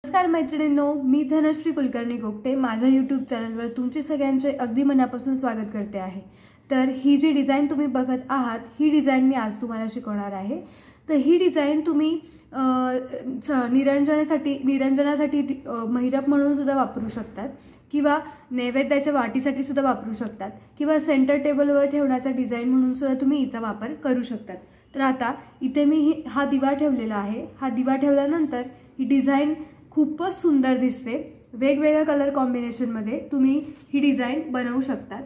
नमस्कार मैत्रिणींनो, मी धनश्री कुलकर्णी गोगटे माझ्या यूट्यूब चॅनलवर तुमचे सगळ्यांचे अगदी मनापासून स्वागत करते आहे। तर ही जी डिझाइन तुम्ही बघत आहात ही डिझाइन मी आज तुम्हाला शिकवणार आहे। तर ही डिझाइन तुम्ही निरंजनासाठी महिरप म्हणून सुद्धा वापरू शकतात किंवा नैवेद्याच्या वाटीसाठी सुद्धा वापरू शकतात किंवा सेंटर टेबलवर ठेवण्याचा डिझाइन म्हणून सुद्धा तुम्ही हिचा वापर करू शकतात। तर आता इथे मी हा दिवा ठेवलेला आहे। हा दिवा ठेवल्यानंतर ही डिझाइन खूपच सुंदर दिसते। वेगवेगळ्या कलर कॉम्बिनेशन मध्ये तुम्ही ही डिझाइन बनवू शकतात।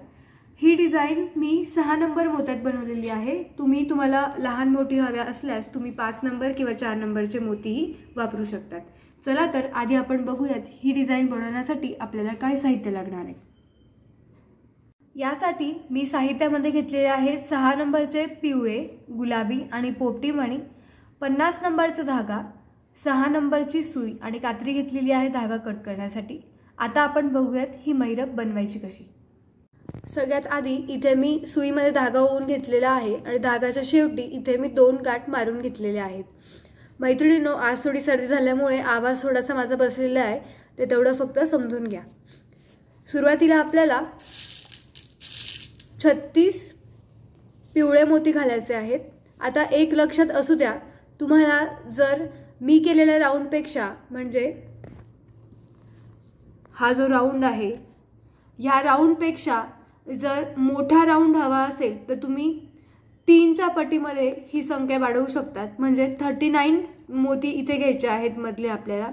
ही डिझाइन मी 6 नंबर मोत्यात बनवलेली आहे। तुम्हाला लहान मोठी हव्या असल्यास तुम्ही 5 नंबर किंवा 4 नंबरचे मोतीही वापरू शकतात। चला तर आधी आपण बघूयात ही डिझाइन बनवण्यासाठी आपल्याला काय साहित्य लागणार आहे। यासाठी मी साहित्यामध्ये घेतलेले आहे 6 नंबरचे पिवळे, गुलाबी आणि पोपटी मणी, 50 नंबरचा धागा, 6 नंबरची सुई आणि कात्री घेतलेली आहे धागा कट करण्यासाठी। आता आपण बघूयात ही महिरप बनवायची कशी। सगळ्यात आधी इथे मी सुईमध्ये धागा ओवून घेतलेला आहे आणि धागाच्या शेवटी इथे मी 2 गाठ मारून घेतलेले आहेत। मैत्रिणींनो, आज थोडी सर्दी झाल्यामुळे आवाज थोडासा माझा बसलेला आहे, ते तेवढं फक्त समजून घ्या। सुरुवातीला आपल्याला 36 पिवळे मोती घालायचे आहेत। आता एक लक्षात असू द्या, तुम्हाला जर मी केलेल्या राऊंड पेक्षा म्हणजे हा जो राऊंड आहे या राऊंड पेक्षा जर मोठा राऊंड हवा असेल तर तुम्ही 3च्या पटीमध्ये ही संख्या वाढवू शकतात। म्हणजे 39 मोती इथे घ्यायचे आहेत मधले आपल्याला।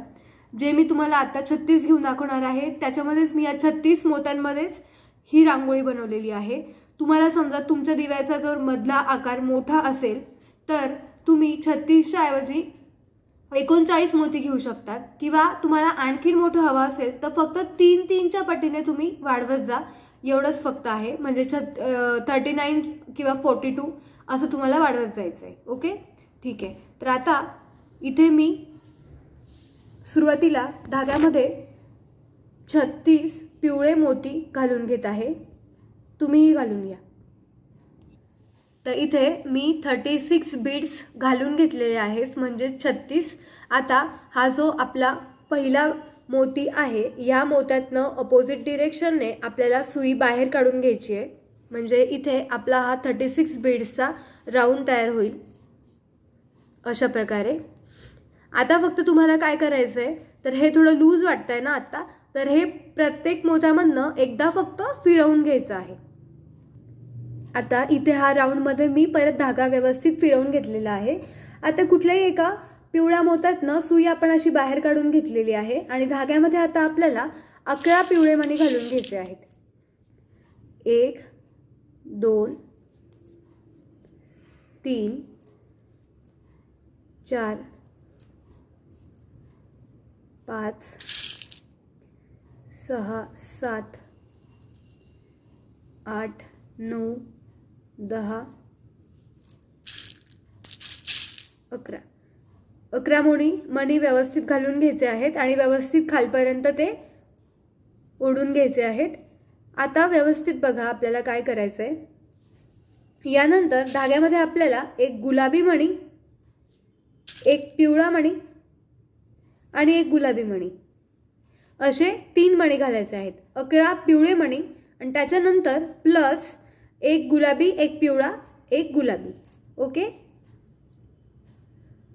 जे मी तुम्हाला आता 36 घेऊन दाखवणार आहे त्याच्यामध्येच मी या 36 मोत्यांमध्येच ही रांगोळी बनवलेली आहे। तुम्हाला समजा तुमच्या दिव्याचा जर मधला आकार मोठा असेल तर तुम्ही 36च्या ऐवजी 39 मोती घेऊ शकतात किंवा तुम्हाला आणखी मोठं हवं असेल तर फक्त 3च्या पटीने तुम्ही वाढवत जा, एवढंच फक्त आहे। म्हणजे 39 किंवा 42 असं तुम्हाला वाढवत जायचं आहे। ओके, ठीक आहे। तर आता इथे मी सुरुवातीला धाग्यामध्ये 36 पिवळे मोती घालून घेत आहे, तुम्हीही घालून घ्या। तर इथे मी 36 बीड्स घालून घेतलेले आहेत, म्हणजे 36। आता हा जो आपला पहिला मोती आहे या मोत्यातनं अपोजिट डिरेक्शनने आपल्याला सुई बाहेर काढून घ्यायची आहे। म्हणजे इथे आपला हा 36 बीड्सचा राऊंड तयार होईल अशा प्रकारे। आता फक्त तुम्हाला काय करायचंय, तर हे थोडं लूज वाटतंय ना आता, तर हे प्रत्येक मोत्यामधनं एकदा फक्त फिरवून घ्यायचं आहे। आता इथे हा राऊंड मध्ये मी परत धागा व्यवस्थित फिरवून घेतलेला आहे। आता कुठल्याही एका पिवळ्या मोत्यातनं सुई आपण अशी बाहेर काढून घेतलेली आहे आणि धाग्यामध्ये आता आपल्याला 11 पिवळे मणी घालून घ्यायचे आहेत। 1 2 3 4 5 6 7 8 9 10 11 मणी व्यवस्थित घालून घ्यायचे आहेत आणि व्यवस्थित खालपर्यंत ते ओढून घ्यायचे आहेत। आता व्यवस्थित बघा आपल्याला काय करायचंय। यानंतर धाग्यामध्ये आपल्याला एक गुलाबी मणी, एक पिवळा मणी आणि एक गुलाबी मणी असे 3 मणी घालायचे आहेत। 11 पिवळे मणी आणि त्याच्यानंतर प्लस एक गुलाबी, एक पिवळा, एक गुलाबी। ओके,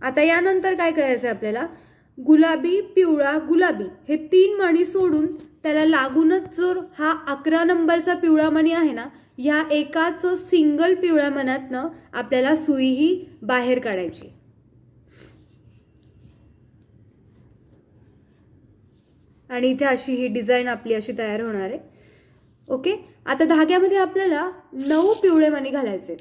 आता यानंतर काय करायचं आपल्याला, गुलाबी पिवळा गुलाबी हे 3 मणी सोडून त्याला लागूनच जो हा 11 नंबरचा पिवळा मणी आहे ना, या एकाच सिंगल पिवळ्या मण्यातनं आपल्याला सुई ही बाहेर काढायची। आणि इथे अशी ही डिझाइन आपली अशी तयार होणार आहे। ओके, आता धाग्यामध्ये आपल्याला 9 पिवळे मणी घालायचे।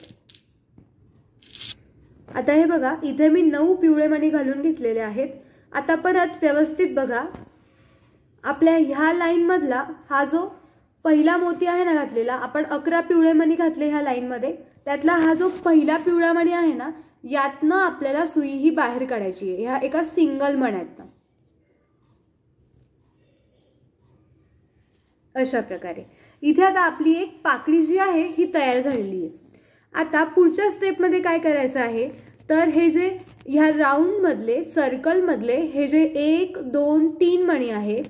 आता हे बघा, इथे मी 9 पिवळे मणी घालून घेतलेले आहेत। आता परत व्यवस्थित बघा, आपल्या ह्या लाईन मधला हा जो पहिला मोती आहे ना घातलेला, आपण 11 पिवळे मणी घातले ह्या लाईन मध्ये, त्यातला हा जो पहिला पिवळा मणी आहे ना, यातनं आपल्याला सुई ही बाहेर काढायची आहे ह्या एका सिंगल मण्यातनं अशा प्रकारे। इथे आता आपली एक पाकळी जी आहे ही तयार झालेली आहे। आता पुढच्या स्टेप मध्ये काय करायचं आहे, तर हे जे ह्या राऊंडमधले सर्कलमधले हे जे 1 2 3 मणी आहे,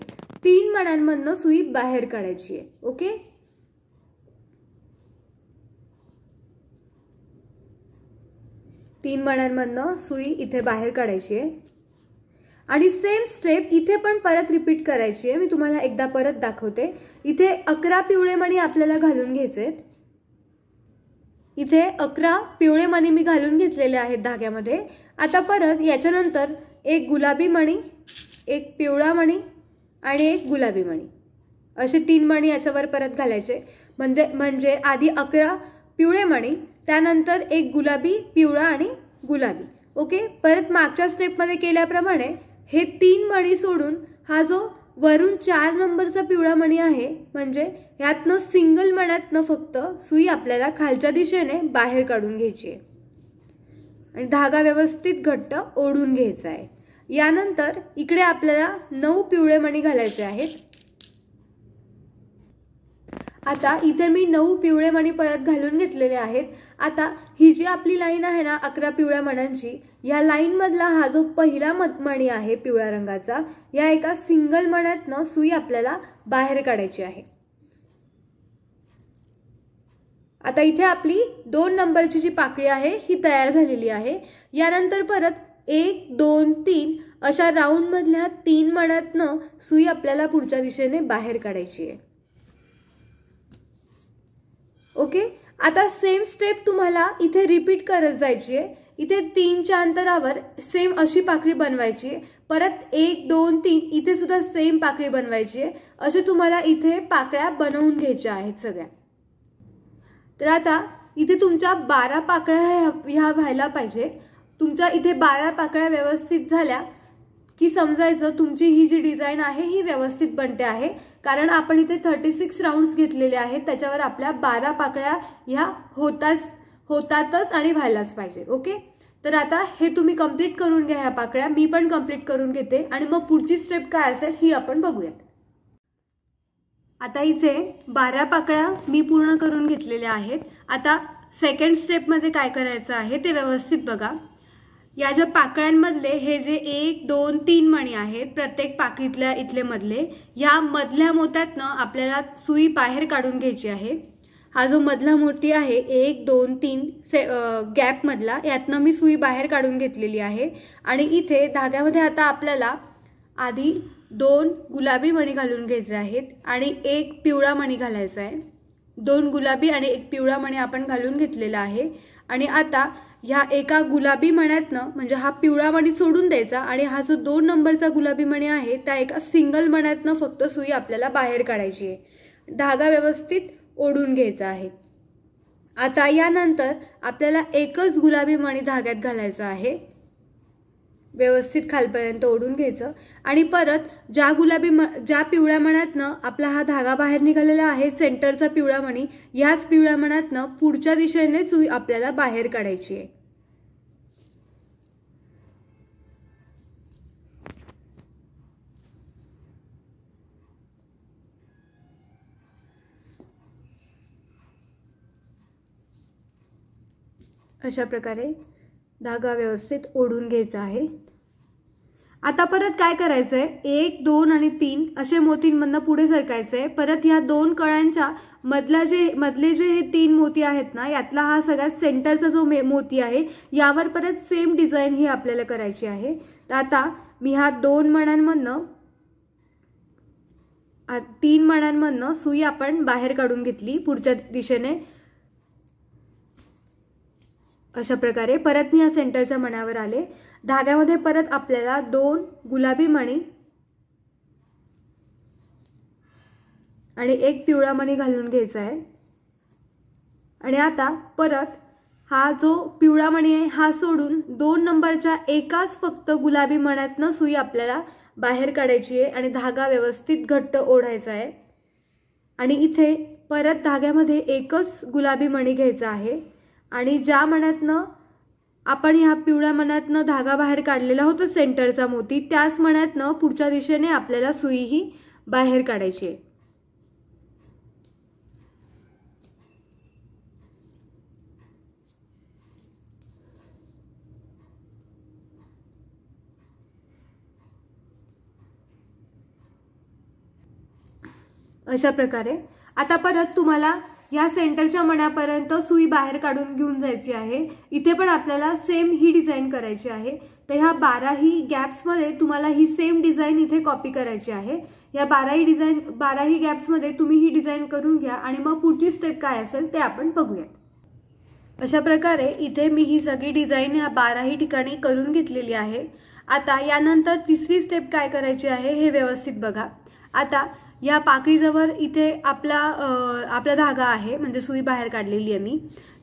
3 मण्यांमधनं सुई बाहेर काढायची आहे. ओके, 3 मण्यांमधनं सुई इथे बाहेर काढायची आहे. आणि सेम स्टेप इथे पण परत रिपीट करायची आहे. मी तुम्हाला एकदा परत दाखवते. इथे 11 पिवळे मणी आपल्याला घालून घ्यायचे. इथे 11 पिवळे मणी मी घालून घेतलेले आहेत धाग्यामध्ये. आता परत याच्यानंतर एक गुलाबी मणी, एक पिवळा मणी आणि एक गुलाबी मणी, असे 3 मणी याच्यावर परत घालायचे. म्हणजे आधी 11 पिवळे मणी, त्यानंतर एक गुलाबी, पिवळा आणि गुलाबी. ओके, परत मागच्या स्टेपमध्ये केल्याप्रमाणे हे 3 मणी सोडून हा जो वरून 4 नंबरचा पिवळा मणी आहे, म्हणजे यातनं सिंगल मण्यातनं फक्त सुई आपल्याला खालच्या दिशेने बाहेर काढून घ्यायची आहे आणि धागा व्यवस्थित घट्ट ओढून घ्यायचा आहे. यानंतर इकडे आपल्याला 9 पिवळे मणी घालायचे आहेत. आता इथे मी 9 पिवळे मणी परत घालून घेतलेले आहेत. आता ही जी आपली लाईन आहे ना 11 पिवळ्या मण्यांची, या लाईन मधला हा जो पहिला मणी आहे पिवळ्या रंगाचा, या एका सिंगल मण्यातनं सुई आपल्याला बाहेर काढायची आहे. आता इथे आपली 2 नंबरची जी पाकळी आहे ही तयार झालेली आहे. यानंतर परत 1 2 3 अशा राऊंड मधल्या 3 मण्यातनं सुई आपल्याला पुढच्या दिशेने बाहेर काढायची आहे. ओके, आता सेम स्टेप तुम्हाला इथे रिपीट करत जायची आहे. इथे 3च्या अंतरावर सेम अशी पाकळी बनवायची आहे. परत 1 2 3 इथे सुद्धा सेम पाकळी बनवायची आहे. असे तुम्हाला इथे पाकळ्या बनवून घ्यायच्या आहेत सगळ्या. तर आता इथे तुमच्या 12 पाकळ्या ह्या व्हायला पाहिजे. तुमच्या इथे 12 पाकळ्या व्यवस्थित झाल्या की समजायचं तुमची ही जी डिझाईन आहे ही व्यवस्थित बनते आहे. कारण आपण इथे 36 राऊंड्स घेतलेले आहेत, त्याच्यावर आपल्या 12 पाकळ्या ह्या होतातच आणि व्हायलाच पाहिजे. ओके, तर आता हे तुम्ही कंप्लीट करून घ्या ह्या पाकळ्या. मी पण कंप्लीट करून घेते आणि मग पुढची स्टेप काय असेल ही आपण बघूयात. आता इथे 12 पाकळ्या मी पूर्ण करून घेतलेल्या आहेत. आता सेकंड स्टेपमध्ये काय करायचं आहे ते व्यवस्थित बघा. या ज्या पाकळ्यांमधले हे जे 1 2 3 मणी आहेत, प्रत्येक पाकळीतल्या इथले मधले, या मधल्या मोत्यातनं आपल्याला सुई बाहेर काढून घ्यायची आहे. हा जो मधला मोती आहे 1 2 3 गॅप मधला, यातनं मी सुई बाहेर काढून घेतलेली आहे. आणि इथे धाग्यामध्ये आता आपल्याला आधी 2 गुलाबी मणी घालून घ्यायचे आहेत आणि 1 पिवळा मणी घालायचा आहे. 2 गुलाबी आणि 1 पिवळा मणी आपण घालून घेतलेला आहे. आणि आता ह्या एका गुलाबी मण्यातनं, म्हणजे हा पिवळा मणी सोडून द्यायचा आणि हा जो 2 नंबरचा गुलाबी मणी आहे त्या एका सिंगल मण्यातनं फक्त सुई आपल्याला बाहेर काढायची आहे. धागा व्यवस्थित ओढून घ्यायचा आहे. आता यानंतर आपल्याला एकच गुलाबी मणी धाग्यात घालायचा आहे. व्यवस्थित खालपर्यंत ओढून घ्यायचं आणि परत ज्या पिवळ्या मण्यातनं आपला हा धागा बाहेर निघालेला आहे, सेंटरचा पिवळा मणी, याच पिवळ्या मण्यातनं पुढच्या दिशेने सुई आपल्याला बाहेर काढायची आहे. अशा प्रकारे धागा व्यवस्थित ओढून घ्यायचा आहे. आता परत काय करायचंय, 1 2 आणि 3 असे मोतींमधनं पुढे सरकायचंय. परत ह्या 2 कळ्यांच्या मधले जे हे 3 मोती आहेत ना, यातला हा सगळ्यात सेंटरचा जो मोती आहे, यावर परत सेम डिझाईन ही आपल्याला करायची आहे. तर आता मी ह्या 2 मण्यांमधनं 3 मण्यांमधनं सुई आपण बाहेर काढून घेतली पुढच्या दिशेने. अशा प्रकारे परत मी या सेंटरच्या मण्यावर आले. धाग्यामध्ये परत आपल्याला 2 गुलाबी मणी आणि 1 पिवळा मणी घालून घ्यायचा आहे. आणि आता परत हा जो पिवळा मणी आहे हा सोडून 2 नंबरच्या एकाच फक्त गुलाबी मण्यातनं सुई आपल्याला बाहेर काढायची आहे आणि धागा व्यवस्थित घट्ट ओढायचा आहे. आणि इथे परत धाग्यामध्ये एकच गुलाबी मणी घ्यायचा आहे आणि ज्या मण्यातनं आपण ह्या पिवळ्या मण्यातनं धागा बाहेर काढलेला होता सेंटरचा मोती, त्याच मण्यातनं पुढच्या दिशेने आपल्याला सुई ही बाहेर काढायची आहे. अशा प्रकारे आता परत तुम्हाला या सेंटरच्या मण्यापर्यंत सुई बाहेर काढून घेऊन जायची आहे। इथे पण आपल्याला सेम ही डिझाइन करायची आहे। तर ह्या 12ही गॅप्समध्ये तुम्हाला ही सेम डिझाइन इथे कॉपी करायची आहे। या 12ही गॅप्समध्ये तुम्ही ही डिझाइन करून घ्या आणि मग पुढची स्टेप काय असेल ते आपण बघूया। अशा प्रकारे इथे मी ही सगळी डिझाइन ह्या 12ही ठिकाणी करून घेतलेली आहे। आता यानंतर तिसरी स्टेप काय करायची आहे हे व्यवस्थित बघा। आता या पाकळीजवळ इथे आपला धागा आहे, म्हणजे सुई बाहेर काढलेली आहे मी।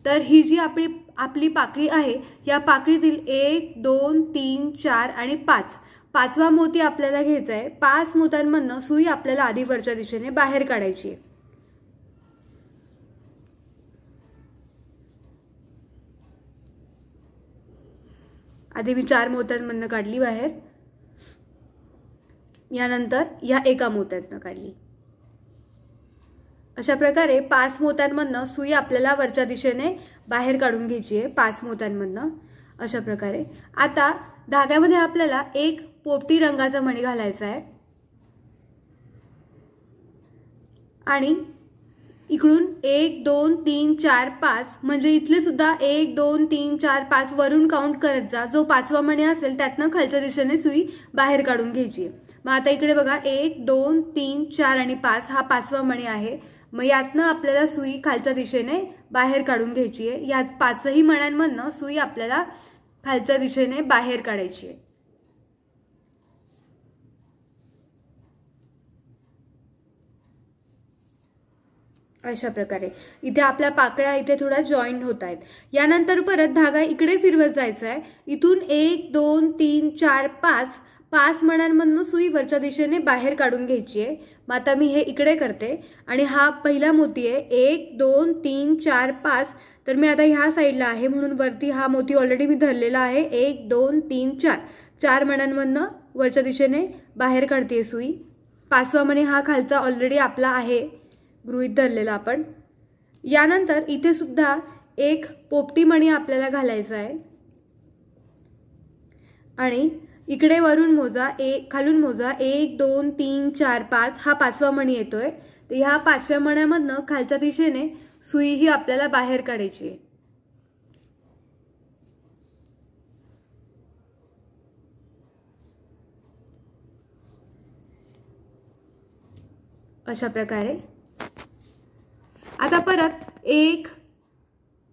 तर ही जी आपली पाकळी आहे या पाकळीतील 1 2 3 4 आणि 5 पाचवा मोती आपल्याला घ्यायचा आहे। 5 मोत्यांमधून सुई आपल्याला आधी वरच्या दिशेने बाहेर काढायची आहे। आधी मी 4 मोत्यांमधून काढली बाहेर, यानंतर या एका मोत्यातून काढली। अशा प्रकारे 5 मोत्यांमधून सुई आपल्याला वरच्या दिशेने बाहेर काढून घ्यायची आहे, 5 मोत्यांमधून अशा प्रकारे। आता धाग्यामध्ये आपल्याला एक पोपटी रंगाचा मणी घालायचा आहे आणि इकडून 1 2 3 4 5 म्हणजे इथले सुद्धा 1 2 3 4 5 वरून काउंट करत जा। जो 5वा मणी असेल त्यातनं खालच्या दिशेने सुई बाहेर काढून घ्यायची आहे। मग आता इकडे बघा 1 2 3 4 आणि 5 हा 5वा मणी आहे। मग यातनं आपल्याला सुई खालच्या दिशेने बाहेर काढून घ्यायची आहे। या 5ही मण्यांमधनं सुई आपल्याला खालच्या दिशेने बाहेर काढायची आहे। अशा प्रकारे इथे आपल्या पाकळ्या इथे थोडा जॉईंट होत आहेत। यानंतर परत धागा इकडे फिरवत जायचा आहे। इथून 1 2 3 4 5 मण्यांमधून सुई वरच्या दिशेने बाहेर काढून घ्यायची आहे। मग आता मी हे इकडे करते आणि हा पहिला मोती आहे 1 2 3 4 5। तर मी आता ह्या साईडला आहे म्हणून वरती हा मोती ऑलरेडी मी धरलेला आहे। 1 2 3 4 4 मण्यांमधून वरच्या दिशेने बाहेर काढते सुई। 5वा मणी हा खालचा ऑलरेडी आपला आहे गृहीत धरलेला आपण। यानंतर इथे सुद्धा एक पोपटी मणी आपल्याला घालायचा आहे आणि इकडे वरून मोजा, खालून मोजा 1 2 3 4 5 हा 5वा मणी येतोय। तर ह्या 5व्या मण्यामधनं खालच्या दिशेने सुई ही आपल्याला बाहेर काढायची आहे। अशा प्रकारे आता परत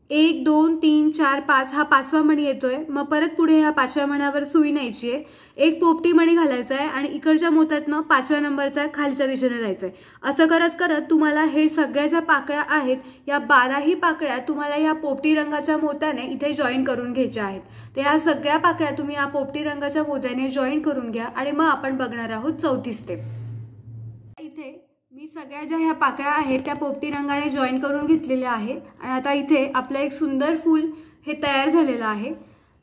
1 2 3 4 5 हा 5वा मणी येतोय। मग परत पुढे ह्या 5व्या मण्यावर सुई न्यायची आहे, एक पोपटी मणी घालायचा आहे आणि इकडच्या मोत्यातनं 5व्या नंबरचा खालच्या दिशेने जायचंय। असं करत करत तुम्हाला हे सगळ्या ज्या पाकळ्या आहेत या 12ही पाकळ्या तुम्हाला या पोपटी रंगाच्या मोत्याने इथे जॉईन करून घ्यायच्या आहेत। तर ह्या सगळ्या पाकळ्या तुम्ही या पोपटी रंगाच्या मोत्याने जॉईन करून घ्या आणि मग आपण बघणार आहोत चौथी स्टेप। इथे मी सगळ्या ज्या ह्या पाकळ्या आहेत त्या पोपटी रंगाने जॉईन करून घेतलेल्या आहे आणि आता इथे आपलं एक सुंदर फूल हे तयार झालेलं आहे।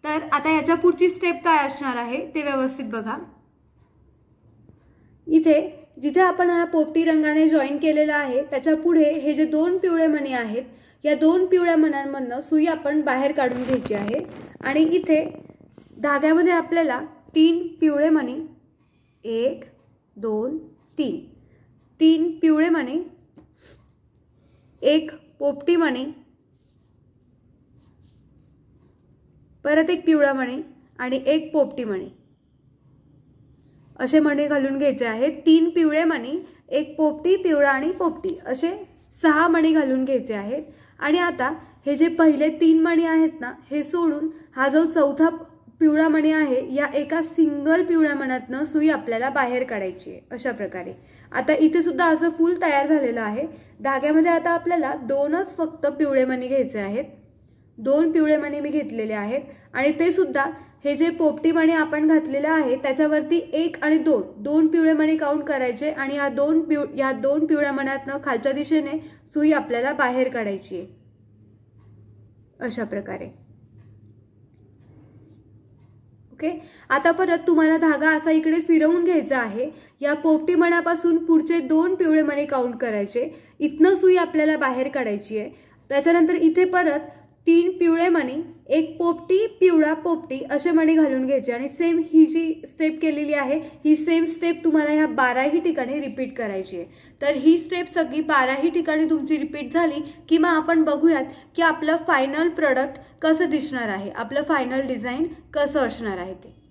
तर आता याच्या पुढची स्टेप काय असणार आहे ते व्यवस्थित बघा। इथे जिथे आपण हा पोपटी रंगाने जॉईन केलेला आहे त्याच्या पुढे हे जे 2 पिवळे मणी आहेत या 2 पिवळ्या मण्यांमधनं सुई आपण बाहेर काढून घ्यायची आहे आणि इथे धाग्यामध्ये आपल्याला 3 पिवळे मणी 1 2 3 पिवळे मणी, एक पोपटी मणी, परत एक पिवळा मणी आणि एक पोपटी मणी असे मणी घालून घ्यायचे आहेत। 3 पिवळे मणी, एक पोपटी, पिवळा आणि पोपटी असे 6 मणी घालून घ्यायचे आहेत। आणि आता हे जे पहिले 3 मणी आहेत ना हे सोडून हा जो चौथा पिवळा मणी आहे या एका सिंगल पिवळ्या मण्यातनं सुई आपल्याला बाहेर काढायची आहे। अशा प्रकारे आता इथे सुद्धा असं फूल तयार झालेलं आहे। धाग्यामध्ये आता आपल्याला 2च फक्त पिवळे मणी घ्यायचे आहेत। 2 पिवळे मणी मी घेतलेले आहेत आणि ते सुद्धा हे जे पोपटी मणी आपण घातलेले आहे त्याच्यावरती 1 आणि 2 पिवळे मणी काउंट करायचे आणि या 2 पिवळ्या मण्यातनं खालच्या दिशेने सुई आपल्याला बाहेर काढायची आहे। अशा प्रकारे ओके। आता परत तुम्हाला धागा असा इकडे फिरवून घ्यायचा आहे। या पोपटी मण्यापासून पुढचे 2 पिवळे मणी काउंट करायचे, इथनं सुई आपल्याला बाहेर काढायची आहे। त्याच्यानंतर इथे परत 3 पिवळे मणी, 1 पोपटी पिवळा पोपटी असे मणी घालून घ्यायचे आणि सेम ही जी स्टेप केलेली आहे ही सेम स्टेप तुम्हाला ह्या 12ही ठिकाणी रिपीट करायची आहे। तर ही स्टेप सगळी 12ही ठिकाणी तुमची रिपीट झाली की मग आपण बघूयात की आपलं फायनल प्रोडक्ट कसं दिसणार आहे, आपलं फायनल डिझाईन कसं असणार आहे ते।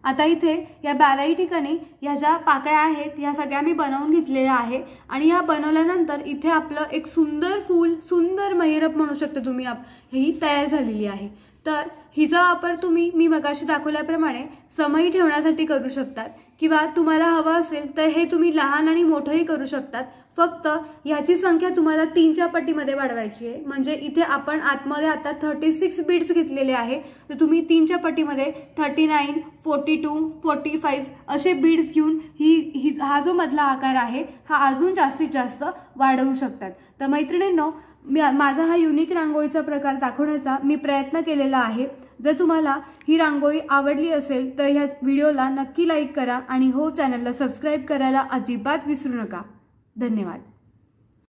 आता इथे या 12ही ठिकाणी ह्या ज्या पाकळ्या आहेत ह्या सगळ्या मी बनवून घेतलेल्या आहे आणि ह्या बनवल्यानंतर इथे आपलं एक सुंदर फूल, सुंदर महिरप म्हणू शकता तुम्ही, ही तयार झालेली आहे। तर हिचा वापर तुम्ही मी मगाशी दाखवल्याप्रमाणे समई ठेवण्यासाठी करू शकतात किंवा तुम्हाला हवं असेल तर हे तुम्ही लहान आणि मोठंही करू शकतात। फक्त ह्याची संख्या तुम्हाला 3च्या पटीमध्ये वाढवायची आहे। म्हणजे इथे आपण आतमध्ये आता 36 बीड्स घेतलेले आहे, तर तुम्ही 3च्या पटीमध्ये 39, 42, 45 असे बीड्स घेऊन हा जो मधला आकार आहे हा अजून जास्तीत जास्त वाढवू शकतात। तर मैत्रिणींनो, माझा हा युनिक रांगोळीचा प्रकार दाखवण्याचा मी प्रयत्न केलेला आहे। जर तुम्हाला ही रांगोळी आवडली असेल तर ह्या व्हिडिओला नक्की लाईक करा आणि हो चॅनलला सबस्क्राईब करायला अजिबात विसरू नका। धन्यवाद।